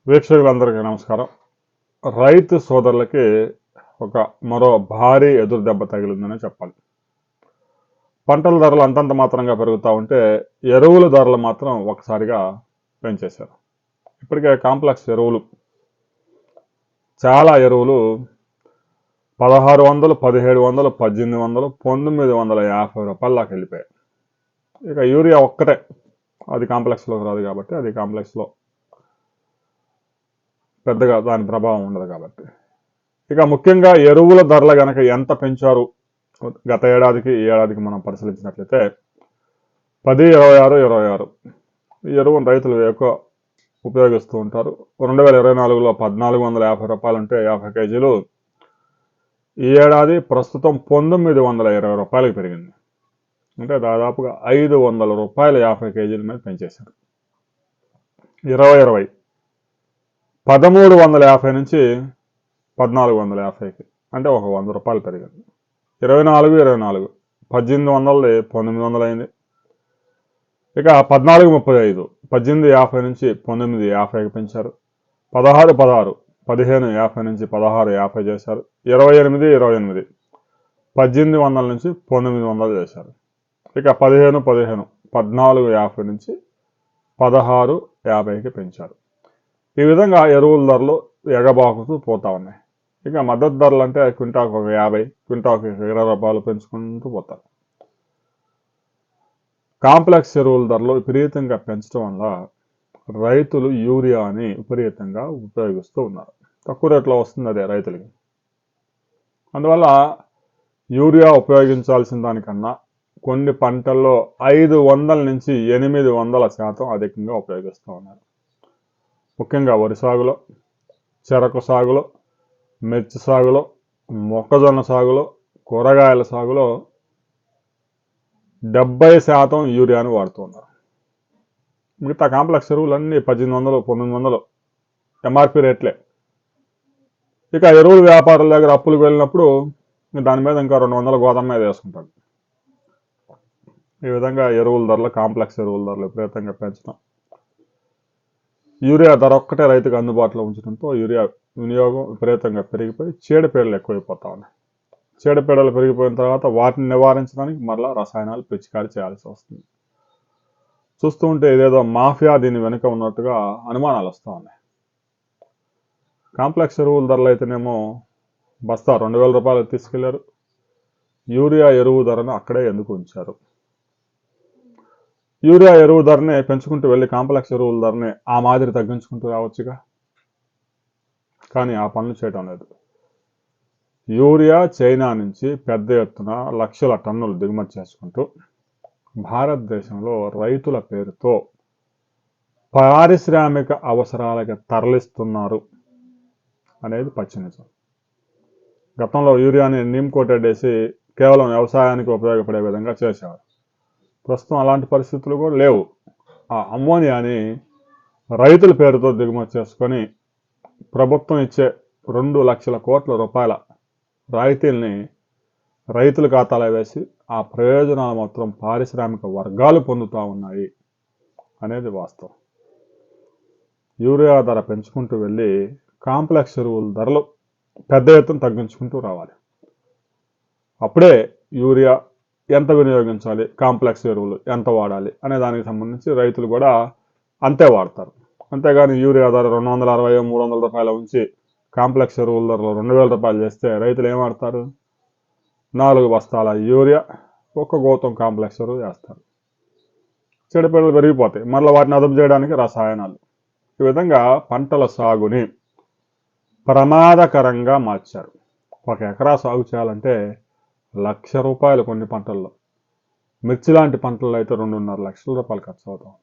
వీక్షకులందరికీ నమస్కారం. రైతు సోదరులకి మరో భారీ ఎదురు దెబ్బ తగిలిందనే చెప్పాలి. పంటల ధరలు అంతంత మాత్రంగా పెరుగుతూ ఉంటే ఎరువుల ధరలు మాత్రం ఒకసారిగా పెంచేశారు. ఇప్పటికే కాంప్లెక్స్ ఎరువులు చాలా ఎరువులు 1600, 1700, 1800, 1950 రూపాయల దాకా వెళ్ళిపోయాయి. ఇక యూరియా ఒక్కటే అది కాంప్లెక్స్లోకి రాదు కాబట్టి అది కాంప్లెక్స్లో పెద్దగా దాని ప్రభావం ఉండదు కాబట్టి. ఇక ముఖ్యంగా ఎరువుల ధరలు గనక ఎంత పెంచారు గత ఏడాదికి ఈ ఏడాదికి మనం పరిశీలించినట్లయితే 10, 26, 26 ఈ ఎరువును రైతులు ఎక్కువ ఉపయోగిస్తూ ఉంటారు. 2024లో 1450 రూపాయలు ఉంటే 50 కేజీలు ఈ ఏడాది ప్రస్తుతం 1920 రూపాయలకు పెరిగింది. అంటే దాదాపుగా 500 రూపాయలు 50 కేజీల మీద పెంచేశారు. 2020 1350 నుంచి 1450కి అంటే ఒక 100 రూపాయలు పెరిగింది. 24 1800 1900 అయింది. ఇక 1435 1850 నుంచి 1950కి పెంచారు. 16 1550 నుంచి 1650 చేశారు. 28 1800 నుంచి 1900 చేశారు. ఇక 15 1450 నుంచి 1650కి పెంచారు. ఈ విధంగా ఎరువుల ధరలు ఎగబాకుతూ పోతా ఉన్నాయి. ఇక మద్దతు ధరలు అంటే క్వింటాకు 50, క్వింటాకు 20 రూపాయలు పెంచుకుంటూ పోతారు. కాంప్లెక్స్ ఎరువుల ధరలు విపరీతంగా పెంచడం వల్ల రైతులు యూరియాని విపరీతంగా ఉపయోగిస్తూ ఉన్నారు. తక్కువ రేట్లో వస్తుంది అదే రైతులకి. అందువల్ల యూరియా ఉపయోగించాల్సిన దానికన్నా కొన్ని పంటల్లో 500 నుంచి 800% అధికంగా ఉపయోగిస్తూ ఉన్నారు. ముఖ్యంగా వరి సాగులో, చెరకు సాగులో, మిర్చి సాగులో, మొక్కజొన్న సాగులో, కూరగాయల సాగులో 70% యూరియాను వాడుతున్నారు. మిగతా కాంప్లెక్స్ ఎరువులన్నీ 1800, 1900 ఎంఆర్పి రేట్లే. ఇక ఎరువుల వ్యాపారుల దగ్గర అప్పులకు వెళ్ళినప్పుడు దాని మీద ఇంకా 200 గోదాం మీద వేసుకుంటారు. ఈ విధంగా ఎరువుల ధరలు, కాంప్లెక్స్ ఎరువుల ధరలు విపరీతంగా పెంచడం, యూరియా ధర ఒక్కటే రైతుకు అందుబాటులో ఉంచడంతో యూరియా వినియోగం విపరీతంగా పెరిగిపోయి చీడపీడలు ఎక్కువైపోతా ఉన్నాయి. చీడపీడలు పెరిగిపోయిన తర్వాత వాటిని నివారించడానికి మరలా రసాయనాలు పిచికారీ చేయాల్సి వస్తుంది. చూస్తూ ఉంటే ఇదేదో మాఫియా దీని వెనుక ఉన్నట్టుగా అనుమానాలు వస్తూ ఉన్నాయి. కాంప్లెక్స్ ఎరువుల ధరలు అయితేనేమో బస్తా 2000 రూపాయలు తీసుకెళ్లారు. యూరియా ఎరువు ధరను అక్కడే ఎందుకు ఉంచారు? యూరియా ఎరువు ధరనే పెంచుకుంటూ వెళ్ళి కాంప్లెక్స్ ఎరువుల ధరని ఆ మాదిరి తగ్గించుకుంటూ రావచ్చుగా. కానీ ఆ పనులు చేయడం లేదు. యూరియా చైనా నుంచి పెద్ద ఎత్తున లక్షల టన్నులు దిగుమతి చేసుకుంటూ భారతదేశంలో రైతుల పేరుతో పారిశ్రామిక అవసరాలకు తరలిస్తున్నారు అనేది పచ్చి నిజం. గతంలో యూరియాని నీమ్ కోటెడ్ వేసి కేవలం వ్యవసాయానికి ఉపయోగపడే విధంగా చేశారు. ప్రస్తుతం అలాంటి పరిస్థితులు కూడా లేవు. ఆ అమ్మోనియాని రైతుల పేరుతో దిగుమతి చేసుకొని ప్రభుత్వం ఇచ్చే 2 లక్షల కోట్ల రూపాయల రాయితీల్ని రైతుల ఖాతాలో వేసి ఆ ప్రయోజనాలు మాత్రం పారిశ్రామిక వర్గాలు పొందుతూ ఉన్నాయి అనేది వాస్తవం. యూరియా ధర పెంచుకుంటూ వెళ్ళి కాంప్లెక్స్ ఎరువుల ధరలు పెద్ద ఎత్తున తగ్గించుకుంటూ రావాలి. అప్పుడే యూరియా ఎంత వినియోగించాలి, కాంప్లెక్స్ ఎరువులు ఎంత వాడాలి అనే దానికి సంబంధించి రైతులు కూడా అంతే వాడతారు. అంతేగాని యూరియా ధర 260, 300 రూపాయల ఉంచి కాంప్లెక్స్ ఎరువుల ధరలు 2000 రూపాయలు చేస్తే రైతులు ఏం వాడతారు? 4 బస్తాల యూరియా, 1 గోతం కాంప్లెక్స్ ఎరువు వేస్తారు. చీడపీడలు పెరిగిపోతాయి. మళ్ళీ వాటిని అదుపు చేయడానికి రసాయనాలు. ఈ విధంగా పంటల సాగుని ప్రమాదకరంగా మార్చారు. 1 ఎకరా సాగు చేయాలంటే 1,00,000 రూపాయలు కొన్ని పంటల్లో, మిర్చి లాంటి పంటల్లో అయితే 2.5 లక్షల రూపాయలు ఖర్చు అవుతాం.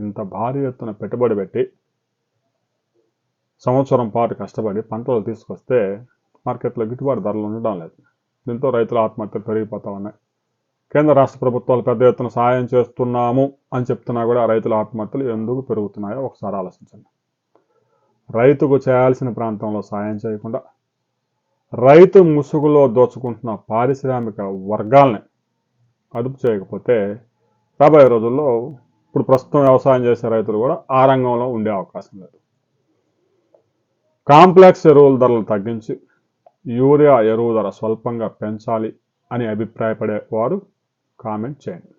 ఇంత భారీ ఎత్తున పెట్టుబడి పెట్టి సంవత్సరం పాటు కష్టపడి పంటలు తీసుకొస్తే మార్కెట్లో గిట్టుబాటు ధరలు ఉండడం లేదు. దీంతో రైతుల ఆత్మహత్యలు పెరిగిపోతా ఉన్నాయి. కేంద్ర రాష్ట్ర ప్రభుత్వాలు పెద్ద ఎత్తున సాయం చేస్తున్నాము అని చెప్తున్నా కూడా రైతుల ఆత్మహత్యలు ఎందుకు పెరుగుతున్నాయో ఒకసారి ఆలోచించండి. రైతుకు చేయాల్సిన ప్రాంతంలో సాయం చేయకుండా రైతు ముసుగులో దోచుకుంటున్న పారిశ్రామిక వర్గాల్ని అదుపు చేయకపోతే రాబోయే రోజుల్లో ఇప్పుడు ప్రస్తుతం వ్యవసాయం చేసే రైతులు కూడా ఆ రంగంలో ఉండే అవకాశం లేదు. కాంప్లెక్స్ ఎరువుల ధరలు తగ్గించి యూరియా ఎరువు ధర స్వల్పంగా పెంచాలి అని అభిప్రాయపడే వారు కామెంట్ చేయండి.